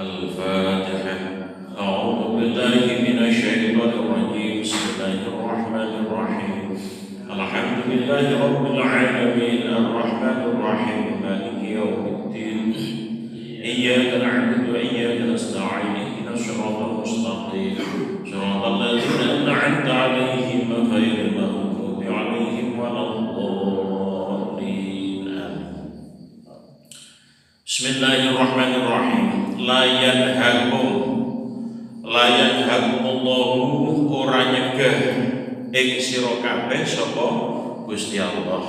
الفاتحة. أعوذ بالله من الشيطان الرجيم. بسم الله الرحمن الرحيم. الحمد لله رب العالمين الرحمن الرحيم مالك يوم الدين. إياك نعبد وإياك نستعين. اهدنا الصراط المستقيم صراط الذين أنعمت عليهم غير المغضوب عليهم ولا الضالين. Bismillahirrahmanirrahim. La yanhakumullahu ora nyegah ing sira kabeh sapa Gusti Allah.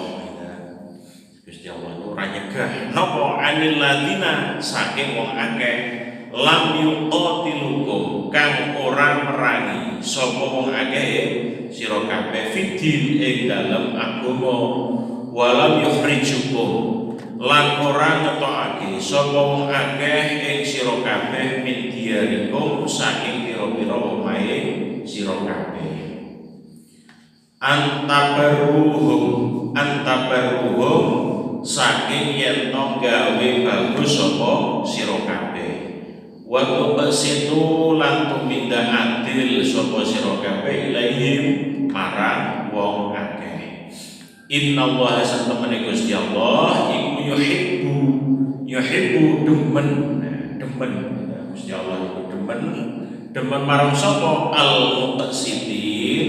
Gusti Allah ora nyegah napa anil ladina saking wong akeh lam yuqatilukum kang ora merangi sapa wong akeh sira kabeh fidin ing dalem agama walam yukhrijukum lan ora ngetokake sapa wong akeh ing sira kabeh min diyarikum saking pira-pira omahe sira kabeh. Antabaruhum saking yen to gawe bagus sapa sira kabeh. Wa tuqsitu lan tumindak adil sapa sira kabeh ilaihim marang wong akeh. Innallaha satamene Gusti Allah iku yuhibbu demen Gusti Allah iku demen marang sapa al-muqsitin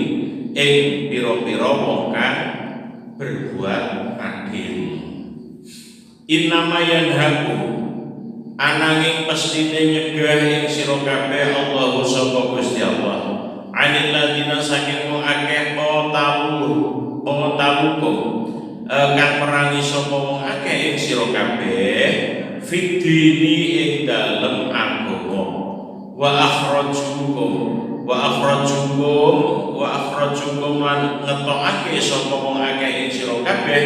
ing pira-pira wong kang berbuat adil. Innama yanhaku ananging pestine nyegah ing sira kabeh Allahu sapa Gusti Allah anil ladina saking wong akeh talukum kang merangi sapa wong akeh ing sira kabeh fidini ing dalem agama wa akhrajukum lan ngetokake sapa wong akeh ing sira kabeh